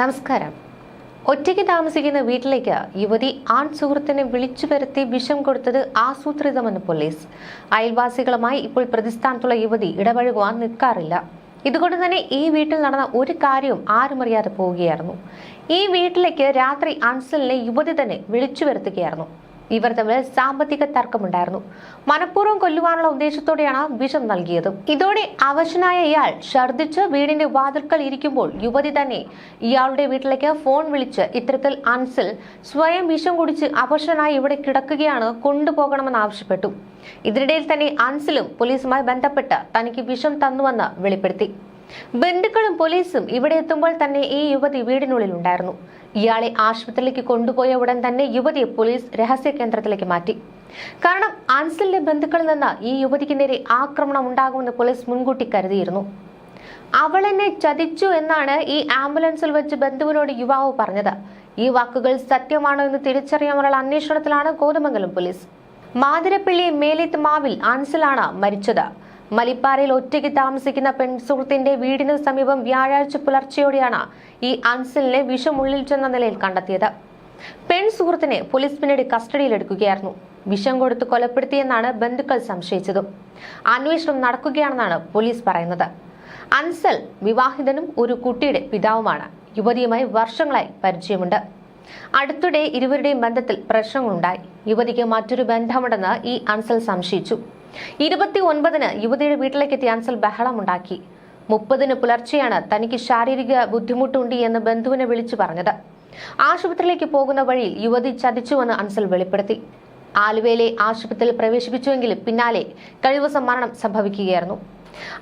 നമസ്കാരം. ഒറ്റയ്ക്ക് താമസിക്കുന്ന വീട്ടിലേക്ക് യുവതി ആൺ സുഹൃത്തിനെ വിളിച്ചു വരുത്തി വിഷം കൊടുത്തത് ആസൂത്രിതമെന്ന് പോലീസ്. അയൽവാസികളുമായി ഇപ്പോൾ പ്രതിസ്ഥാനത്തുള്ള യുവതി ഇടപഴകുവാൻ നിൽക്കാറില്ല. ഇതുകൊണ്ട് തന്നെ ഈ വീട്ടിൽ നടന്ന ഒരു കാര്യവും ആരും അറിയാതെ പോവുകയായിരുന്നു. ഈ വീട്ടിലേക്ക് രാത്രി അൻസലിനെ യുവതി തന്നെ വിളിച്ചു വരുത്തുകയായിരുന്നു. ഇവർ തമ്മിൽ സാമ്പത്തിക തർക്കമുണ്ടായിരുന്നു. മനഃപൂർവ്വം കൊല്ലുവാനുള്ള ഉദ്ദേശത്തോടെയാണ് വിഷം നൽകിയത്. ഇതോടെ അവശനായ ഇയാൾ ഛർദ്ദിച്ച് വീടിന്റെ വാതിൽക്കൽ ഇരിക്കുമ്പോൾ യുവതി തന്നെ ഇയാളുടെ വീട്ടിലേക്ക് ഫോൺ വിളിച്ച് ഇത്തരത്തിൽ അൻസൽ സ്വയം വിഷം കുടിച്ച് അവശനായി ഇവിടെ കിടക്കുകയാണ്, കൊണ്ടുപോകണമെന്ന് ആവശ്യപ്പെട്ടു. ഇതിനിടയിൽ തന്നെ അൻസലും പോലീസുമായി ബന്ധപ്പെട്ട് തനിക്ക് വിഷം തന്നുവെന്ന് വെളിപ്പെടുത്തി. ബന്ധുക്കളും പോലീസും ഇവിടെ എത്തുമ്പോൾ തന്നെ ഈ യുവതി വീടിനുള്ളിൽ ഉണ്ടായിരുന്നു. ഇയാളെ ആശുപത്രിയിലേക്ക് കൊണ്ടുപോയ ഉടൻ തന്നെ യുവതിയെ പോലീസ് രഹസ്യ കേന്ദ്രത്തിലേക്ക് മാറ്റി. കാരണം അൻസലിന്റെ ബന്ധുക്കളിൽ നിന്ന് ഈ യുവതിക്ക് നേരെ ആക്രമണം ഉണ്ടാകുമെന്ന് പോലീസ് മുൻകൂട്ടി കരുതിയിരുന്നു. അവൾ എന്നെ ചതിച്ചു എന്നാണ് ഈ ആംബുലൻസിൽ വെച്ച് ബന്ധുവിനോട് യുവാവ് പറഞ്ഞത്. ഈ വാക്കുകൾ സത്യമാണോ എന്ന് തിരിച്ചറിയാനുള്ള അന്വേഷണത്തിലാണ് കോതമംഗലം പോലീസ്. മാതിരപ്പള്ളി മേലേത്ത് മാവിൽ അൻസലാണ് മരിച്ചത്. മലിപ്പാറയിൽ ഒറ്റയ്ക്ക് താമസിക്കുന്ന പെൺസുഹൃത്തിന്റെ വീടിന് സമീപം വ്യാഴാഴ്ച പുലർച്ചെയോടെയാണ് ഈ അൻസലിനെ വിഷമുള്ളിൽ ചെന്ന നിലയിൽ കണ്ടെത്തിയത്. പെൺസുഹൃത്തിനെ പോലീസ് പിന്നീട് കസ്റ്റഡിയിലെടുക്കുകയായിരുന്നു. വിഷം കൊടുത്ത് കൊലപ്പെടുത്തിയെന്നാണ് ബന്ധുക്കൾ സംശയിച്ചതും. അന്വേഷണം നടക്കുകയാണെന്നാണ് പോലീസ് പറയുന്നത്. അൻസൽ വിവാഹിതനും ഒരു കുട്ടിയുടെ പിതാവുമാണ്. യുവതിയുമായി വർഷങ്ങളായി പരിചയമുണ്ട്. അടുത്തിടെ ഇരുവരുടെയും ബന്ധത്തിൽ പ്രശ്നങ്ങളുണ്ടായി. യുവതിക്ക് മറ്റൊരു ബന്ധമുണ്ടെന്ന് ഈ അൻസൽ സംശയിച്ചു. 29-ന് യുവതിയുടെ വീട്ടിലേക്ക് എത്തിയ അൻസൽ ബഹളമുണ്ടാക്കി. 30-ന് പുലർച്ചെയാണ് തനിക്ക് ശാരീരിക ബുദ്ധിമുട്ടുണ്ട് എന്ന് ബന്ധുവിനെ വിളിച്ചു പറഞ്ഞത്. ആശുപത്രിയിലേക്ക് പോകുന്ന വഴിയിൽ യുവതി ചതിച്ചുവെന്ന് അൻസൽ വെളിപ്പെടുത്തി. ആലുവയിലെ ആശുപത്രിയിൽ പ്രവേശിപ്പിച്ചുവെങ്കിലും പിന്നാലെ കഴിഞ്ഞ ദിവസം മരണം സംഭവിക്കുകയായിരുന്നു.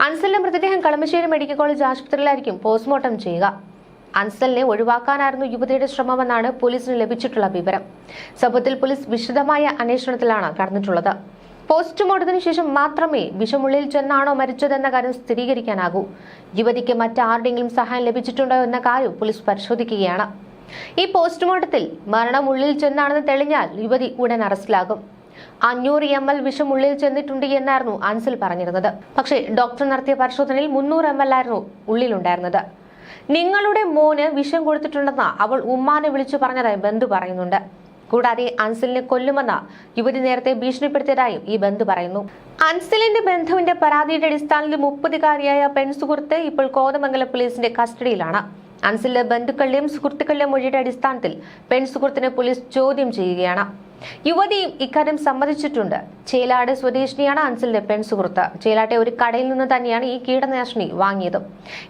അൻസലിന്റെ മൃതദേഹം കളമശ്ശേരി മെഡിക്കൽ കോളേജ് ആശുപത്രിയിലായിരിക്കും പോസ്റ്റ്മോർട്ടം ചെയ്യുക. അൻസലിനെ ഒഴിവാക്കാനായിരുന്നു യുവതിയുടെ ശ്രമമെന്നാണ് പോലീസിന് ലഭിച്ചിട്ടുള്ള വിവരം. സംഭവത്തിൽ പോലീസ് വിശദമായ അന്വേഷണത്തിലാണ് കടന്നിട്ടുള്ളത്. പോസ്റ്റ്മോർട്ടത്തിന് ശേഷം മാത്രമേ വിഷമുള്ളിൽ ചെന്നാണോ മരിച്ചതെന്ന കാര്യം സ്ഥിരീകരിക്കാനാകൂ. യുവതിക്ക് മറ്റാരുടെയെങ്കിലും സഹായം ലഭിച്ചിട്ടുണ്ടോ എന്ന കാര്യം പോലീസ് പരിശോധിക്കുകയാണ്. ഈ പോസ്റ്റ്മോർട്ടത്തിൽ മരണം ഉള്ളിൽ ചെന്നാണെന്ന് തെളിഞ്ഞാൽ യുവതി ഉടൻ അറസ്റ്റിലാകും. 500 ml വിഷം ഉള്ളിൽ ചെന്നിട്ടുണ്ട് എന്നായിരുന്നു അൻസൽ പറഞ്ഞിരുന്നത്. പക്ഷേ ഡോക്ടർ നടത്തിയ പരിശോധനയിൽ 300 ml ആയിരുന്നു ഉള്ളിലുണ്ടായിരുന്നത്. നിങ്ങളുടെ മോന് വിഷം കൊടുത്തിട്ടുണ്ടെന്ന് അവൾ ഉമ്മാനെ വിളിച്ചു പറഞ്ഞതായി ബന്ധു പറയുന്നുണ്ട്. കൂടാതെ അൻസലിനെ കൊല്ലുമെന്ന് യുവതി നേരത്തെ ഭീഷണിപ്പെടുത്തിയതായും ഈ ബന്ധു പറയുന്നു. അൻസലിന്റെ ബന്ധുവിന്റെ പരാതിയുടെ അടിസ്ഥാനത്തിൽ 30-കാരിയായ പെൺസുഹൃത്ത് ഇപ്പോൾ കോതമംഗലം പോലീസിന്റെ കസ്റ്റഡിയിലാണ്. അൻസലിന്റെ ബന്ധുക്കളുടെയും സുഹൃത്തുക്കളുടെയും മൊഴിയുടെ അടിസ്ഥാനത്തിൽ പെൺസുഹൃത്തിനെ പോലീസ് ചോദ്യം ചെയ്യുകയാണ്. യുവതിയും ഇക്കാര്യം സമ്മതിച്ചിട്ടുണ്ട്. ചേലാട് സ്വദേശിനിയാണ് അൻസലിന്റെ പെൺസുഹൃത്ത്. ചേലാട്ടെ ഒരു കടയിൽ നിന്ന് തന്നെയാണ് ഈ കീടനാശിനി വാങ്ങിയത്.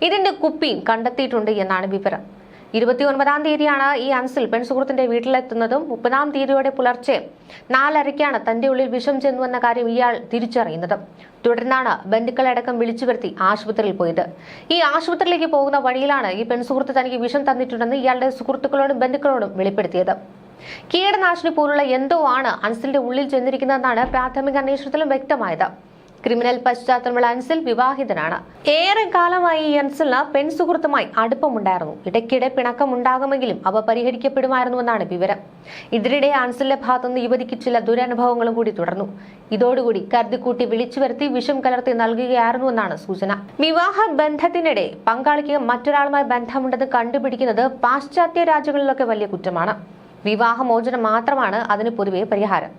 ഇതിന്റെ കുപ്പിയും കണ്ടെത്തിയിട്ടുണ്ട് എന്നാണ് വിവരം. 29-ാം തീയതിയാണ് ഈ അൻസൽ പെൺസുഹൃത്തിന്റെ വീട്ടിലെത്തുന്നതും 30-ാം തീയതിയോടെ പുലർച്ചെ 4:30-ക്കാണ് തന്റെ ഉള്ളിൽ വിഷം ചെന്നുവെന്ന കാര്യം ഇയാൾ തിരിച്ചറിയുന്നത്. തുടർന്നാണ് ബന്ധുക്കളടക്കം വിളിച്ചു വരുത്തി ആശുപത്രിയിൽ പോയത്. ഈ ആശുപത്രിയിലേക്ക് പോകുന്ന വഴിയിലാണ് ഈ പെൺസുഹൃത്ത് തനിക്ക് വിഷം തന്നിട്ടുണ്ടെന്ന് ഇയാളുടെ സുഹൃത്തുക്കളോടും ബന്ധുക്കളോടും വെളിപ്പെടുത്തിയത്. കീടനാശിനി പോലുള്ള എന്തോ ആണ് അൻസലിന്റെ ഉള്ളിൽ ചെന്നിരിക്കുന്നതെന്നാണ് പ്രാഥമിക അന്വേഷണത്തിലും വ്യക്തമായത്. ക്രിമിനൽ പശ്ചാത്തലമുള്ള അൻസൽ വിവാഹിതനാണ്. ഏറെ കാലമായി ഈ അൻസലിന് പെൺസുഹൃത്തുമായി അടുപ്പമുണ്ടായിരുന്നു. ഇടയ്ക്കിടെ പിണക്കമുണ്ടാകുമെങ്കിലും അവ പരിഹരിക്കപ്പെടുമായിരുന്നുവെന്നാണ് വിവരം. ഇതിനിടെ അൻസലിന്റെ ഭാഗത്തുനിന്ന് യുവതിക്ക് ചില ദുരനുഭവങ്ങളും കൂടി തുടർന്നു. ഇതോടുകൂടി കരുതിക്കൂട്ടി വിളിച്ചു വരുത്തി വിഷം കലർത്തി നൽകുകയായിരുന്നുവെന്നാണ് സൂചന. വിവാഹ ബന്ധത്തിനിടെ പങ്കാളിക്ക് മറ്റൊരാളുമായി ബന്ധമുണ്ടെന്ന് കണ്ടുപിടിക്കുന്നത് പാശ്ചാത്യ രാജ്യങ്ങളിലൊക്കെ വലിയ കുറ്റമാണ്. വിവാഹമോചനം മാത്രമാണ് അതിന് പൊതുവെ പരിഹാരം.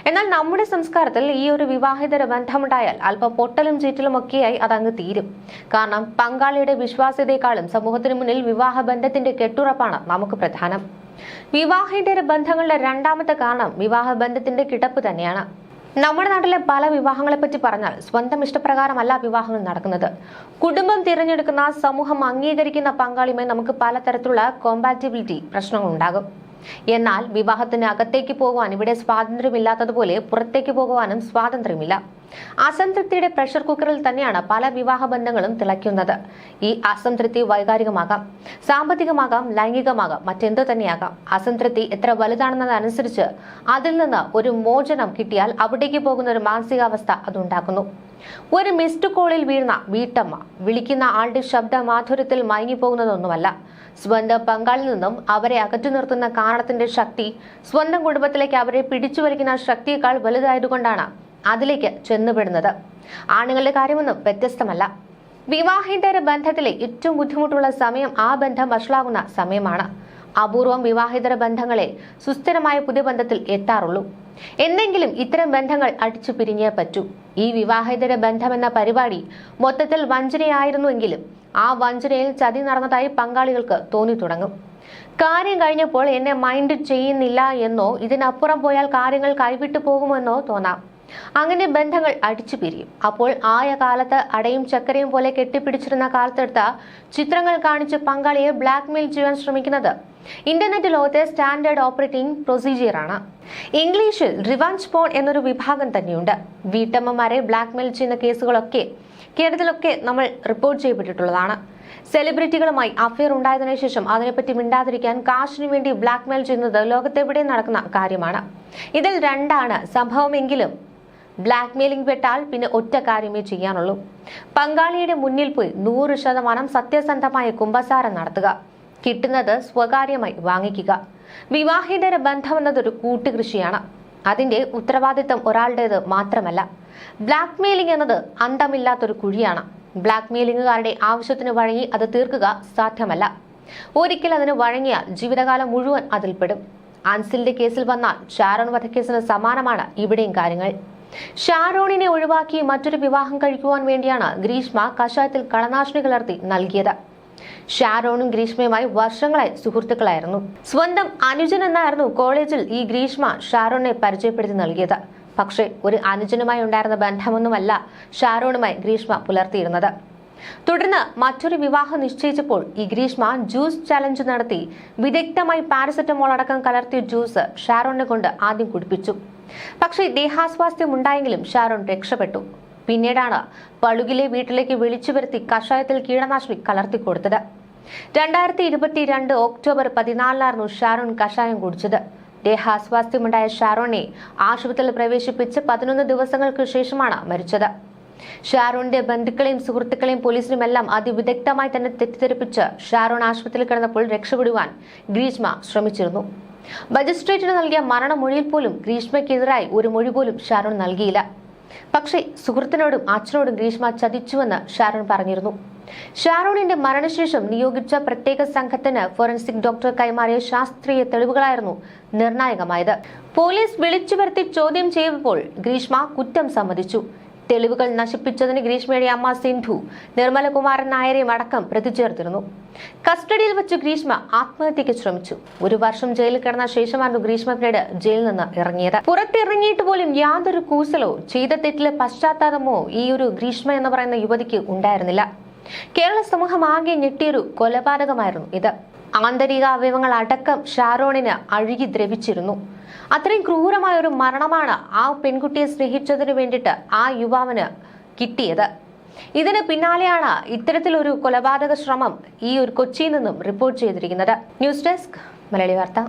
എന്നാൽ നമ്മുടെ സംസ്കാരത്തിൽ ഈ ഒരു വിവാഹിതര ബന്ധമുണ്ടായാൽ അല്പം പൊട്ടലും ചീറ്റലും ഒക്കെയായി അതങ്ങ് തീരും. കാരണം പങ്കാളിയുടെ വിശ്വാസ്യതയെക്കാളും സമൂഹത്തിന് മുന്നിൽ വിവാഹ ബന്ധത്തിന്റെ കെട്ടുറപ്പാണ് നമുക്ക് പ്രധാനം. വിവാഹിതര ബന്ധങ്ങളുടെ രണ്ടാമത്തെ കാരണം വിവാഹ ബന്ധത്തിന്റെ കിടപ്പ് തന്നെയാണ്. നമ്മുടെ നാട്ടിലെ പല വിവാഹങ്ങളെ പറ്റി പറഞ്ഞാൽ സ്വന്തം ഇഷ്ടപ്രകാരമല്ല വിവാഹങ്ങൾ നടക്കുന്നത്. കുടുംബം തിരഞ്ഞെടുക്കുന്ന, സമൂഹം അംഗീകരിക്കുന്ന പങ്കാളിയുമായി നമുക്ക് പലതരത്തിലുള്ള കോമ്പാറ്റിബിലിറ്റി പ്രശ്നങ്ങൾ ഉണ്ടാകും. എന്നാൽ വിവാഹത്തിന് അകത്തേക്ക് പോകുവാൻ ഇവിടെ സ്വാതന്ത്ര്യമില്ലാത്തതുപോലെ പുറത്തേക്ക് പോകുവാനും സ്വാതന്ത്ര്യമില്ല. അസംതൃപ്തിയുടെ പ്രഷർ കുക്കറിൽ തന്നെയാണ് പല വിവാഹ ബന്ധങ്ങളും തിളയ്ക്കുന്നത്. ഈ അസംതൃപ്തി വൈകാരികമാകാം, സാമ്പത്തികമാകാം, ലൈംഗികമാകാം, മറ്റെന്തു തന്നെയാകാം. അസംതൃപ്തി എത്ര വലുതാണെന്നതനുസരിച്ച് അതിൽ നിന്ന് ഒരു മോചനം കിട്ടിയാൽ അവിടേക്ക് പോകുന്ന ഒരു മാനസികാവസ്ഥ അതുണ്ടാക്കുന്നു. ഒരു മിസ്ഡ് കോളിൽ വീഴുന്ന വീട്ടമ്മ വിളിക്കുന്ന ആളുടെ ശബ്ദ മാധുര്യത്തിൽ മയങ്ങിപ്പോകുന്നതൊന്നുമല്ല. സ്വന്തം പങ്കാളിൽ നിന്നും അവരെ അകറ്റി നിർത്തുന്ന കാരണത്തിന്റെ ശക്തി സ്വന്തം കുടുംബത്തിലേക്ക് അവരെ പിടിച്ചു വലിക്കുന്ന ശക്തിയേക്കാൾ വലുതായതുകൊണ്ടാണ് അതിലേക്ക് ചെന്നുപെടുന്നത്. ആണുങ്ങളുടെ കാര്യമൊന്നും വ്യത്യസ്തമല്ല. വിവാഹേതര ബന്ധത്തിലെ ഏറ്റവും ബുദ്ധിമുട്ടുള്ള സമയം ആ ബന്ധം വഷളാകുന്ന സമയമാണ്. അപൂർവം വിവാഹിതര ബന്ധങ്ങളെ സുസ്ഥിരമായ പുതിയ ബന്ധത്തിൽ എത്താറുള്ളൂ. എന്തെങ്കിലും ഇത്തരം ബന്ധങ്ങൾ അടിച്ചു പിരിഞ്ഞേ പറ്റൂ. ഈ വിവാഹിതര ബന്ധമെന്ന പരിപാടി മൊത്തത്തിൽ വഞ്ചനയായിരുന്നുവെങ്കിലും ആ വഞ്ചനയിൽ ചതി നടന്നതായി പങ്കാളികൾക്ക് തോന്നി തുടങ്ങും. കാര്യം കഴിഞ്ഞപ്പോൾ എന്നെ മൈൻഡ് ചെയ്യുന്നില്ല എന്നോ ഇതിനപ്പുറം പോയാൽ കാര്യങ്ങൾ കൈവിട്ടു പോകുമെന്നോ തോന്നാം. അങ്ങനെ ബന്ധങ്ങൾ അടിച്ചു പിരിയും. അപ്പോൾ ആയ കാലത്ത് അടയും ചക്കരയും പോലെ കെട്ടിപ്പിടിച്ചിരുന്ന കാലത്തെടുത്ത ചിത്രങ്ങൾ കാണിച്ച് പങ്കാളിയെ ബ്ലാക്ക്മെയിൽ ചെയ്യാൻ ശ്രമിക്കുന്നത് ഇന്റർനെറ്റ് ലോകത്തെ സ്റ്റാൻഡേർഡ് ഓപ്പറേറ്റിംഗ് പ്രൊസീജിയറാണ്. ഇംഗ്ലീഷിൽ റിവഞ്ച് പോൺ എന്നൊരു വിഭാഗം തന്നെയുണ്ട്. വീട്ടമ്മമാരെ ബ്ലാക്ക്മെയിൽ ചെയ്യുന്ന കേസുകളൊക്കെ കേരളത്തിലൊക്കെ നമ്മൾ റിപ്പോർട്ട് ചെയ്യപ്പെട്ടിട്ടുള്ളതാണ്. സെലിബ്രിറ്റികളുമായി അഫെയർ ഉണ്ടായതിനു ശേഷം അതിനെപ്പറ്റി മിണ്ടാതിരിക്കാൻ കാശിനു വേണ്ടി ബ്ലാക്ക്മെയിൽ ചെയ്യുന്നത് ലോകത്തെവിടെ നടക്കുന്ന കാര്യമാണ്. ഇതിൽ രണ്ടാണ് സംഭവമെങ്കിലും ബ്ലാക്ക്മെയിലിംഗ് പെട്ടാൽ പിന്നെ ഒറ്റ കാര്യമേ ചെയ്യാനുള്ളൂ. പങ്കാളിയുടെ മുന്നിൽ പോയി 100% സത്യസന്ധമായ കുമ്പസാരം നടത്തുക. കിട്ടുന്നത് സ്വകാര്യമായി വാങ്ങിക്കുക. വിവാഹിതര ബന്ധമെന്നതൊരു കൂട്ടുകൃഷിയാണ്. അതിന്റെ ഉത്തരവാദിത്തം ഒരാളുടേത് മാത്രമല്ല. ബ്ലാക്ക്മെയിലിംഗ് എന്നത് അന്തമില്ലാത്തൊരു കുഴിയാണ്. ബ്ലാക്ക്മെയിലിംഗുകാരുടെ ആവശ്യത്തിന് വഴങ്ങി അത് തീർക്കുക സാധ്യമല്ല. ഒരിക്കൽ അതിന് വഴങ്ങിയാൽ ജീവിതകാലം മുഴുവൻ അതിൽപ്പെടും. അൻസിലിന്റെ കേസിൽ വന്നാൽ ഷാരോൺ വധക്കേസിന് സമാനമാണ് ഇവിടെയും കാര്യങ്ങൾ. ഷാരോണിനെ ഒഴിവാക്കി മറ്റൊരു വിവാഹം കഴിക്കുവാൻ വേണ്ടിയാണ് ഗ്രീഷ്മ കഷായത്തിൽ കളനാശിനി കലർത്തി നൽകിയത്. ഷാരോണും ഗ്രീഷ്മയുമായി വർഷങ്ങളായി സുഹൃത്തുക്കളായിരുന്നു. സ്വന്തം അനുജൻ എന്നായിരുന്നു കോളേജിൽ ഈ ഗ്രീഷ്മ ഷാരോണിനെ പരിചയപ്പെടുത്തി നൽകിയത്. പക്ഷേ ഒരു അനുജനുമായി ഉണ്ടായിരുന്ന ബന്ധമൊന്നുമല്ല ഷാരോണുമായി ഗ്രീഷ്മ പുലർത്തിയിരുന്നത്. തുടർന്ന് മറ്റൊരു വിവാഹം നിശ്ചയിച്ചപ്പോൾ ഈ ഗ്രീഷ്മ ജ്യൂസ് ചലഞ്ച് നടത്തി വിദഗ്ധമായി പാരസെറ്റമോൾ അടക്കം കലർത്തിയ ജ്യൂസ് ഷാരോണിനെ കൊണ്ട് ആദ്യം കുടിപ്പിച്ചു. പക്ഷേ ദേഹാസ്വാസ്ഥ്യം ഉണ്ടായെങ്കിലും ഷാരോൺ രക്ഷപ്പെട്ടു. പിന്നീടാണ് പളുകിലെ വീട്ടിലേക്ക് വിളിച്ചു വരുത്തി കഷായത്തിൽ കീടനാശിനി കലർത്തിക്കൊടുത്തത്. 2022 ഒക്ടോബർ 14 ഷാരോൺ കഷായം കുടിച്ചത്. ദേഹാസ്വാസ്ഥ്യമുണ്ടായ ഷാരോണിനെ ആശുപത്രിയിൽ പ്രവേശിപ്പിച്ച് 11 ദിവസങ്ങൾക്ക് ശേഷമാണ് മരിച്ചത്. ഷാരോണിന്റെ ബന്ധുക്കളെയും സുഹൃത്തുക്കളെയും പോലീസിനുമെല്ലാം അതിവിദഗ്ധമായി തന്നെ തെറ്റിദ്ധരിപ്പിച്ച് ഷാരോൺ ആശുപത്രിയിൽ കിടന്നപ്പോൾ രക്ഷപ്പെടുവാൻ ഗ്രീഷ്മ ശ്രമിച്ചിരുന്നു. മജിസ്ട്രേറ്റിന് നൽകിയ മരണമൊഴിയിൽ പോലും ഗ്രീഷ്മയ്ക്കെതിരായി ഒരു മൊഴി പോലും ഷാരോൺ നൽകിയില്ല. പക്ഷേ സുഹൃത്തിനോടും അച്ഛനോടും ഗ്രീഷ്മ ചതിച്ചുവെന്ന് ഷാരോൺ പറഞ്ഞിരുന്നു. ഷാരോണിന്റെ മരണശേഷം നിയോഗിച്ച പ്രത്യേക സംഘത്തിന് ഫോറൻസിക് ഡോക്ടർ കൈമാറിയ ശാസ്ത്രീയ തെളിവുകളായിരുന്നു നിർണായകമായത്. പോലീസ് വിളിച്ചു വരുത്തി ചോദ്യം ചെയ്തപ്പോൾ ഗ്രീഷ്മ കുറ്റം സമ്മതിച്ചു. തെളിവുകൾ നശിപ്പിച്ചതിന് ഗ്രീഷ്മയുടെ അമ്മ സിന്ധു, നിർമ്മലകുമാരൻ നായരെയും അടക്കം പ്രതി ചേർത്തിരുന്നു. കസ്റ്റഡിയിൽ വെച്ച് ഗ്രീഷ്മ ആത്മഹത്യക്ക് ശ്രമിച്ചു. 1 വർഷം ജയിലിൽ കിടന്ന ശേഷമായിരുന്നു ഗ്രീഷ്മ പിന്നീട് ജയിലിൽ നിന്ന് ഇറങ്ങിയത്. പുറത്തിറങ്ങിയിട്ട് പോലും യാതൊരു കൂസലോ ചെയ്ത തെറ്റിലെ പശ്ചാത്താപമോ ഈ ഒരു ഗ്രീഷ്മ എന്ന് പറയുന്ന യുവതിക്ക് ഉണ്ടായിരുന്നില്ല. കേരള സമൂഹം ആകെ ഞെട്ടിയൊരു കൊലപാതകമായിരുന്നു ഇത്. ആന്തരിക അവയവങ്ങൾ അടക്കം ഷാരോണിന് അഴുകി ദ്രവിച്ചിരുന്നു. അത്രയും ക്രൂരമായ ഒരു മരണമാണ് ആ പെൺകുട്ടിയെ സ്നേഹിച്ചതിന് വേണ്ടിയിട്ട് ആ യുവാവിന് കിട്ടിയത്. ഇതിന് പിന്നാലെയാണ് ഇത്തരത്തിലൊരു കൊലപാതക ശ്രമം ഈ ഒരു കൊച്ചിയിൽ നിന്നും റിപ്പോർട്ട് ചെയ്തിരിക്കുന്നത്. ന്യൂസ് ഡെസ്ക് മലയാളി വാർത്ത.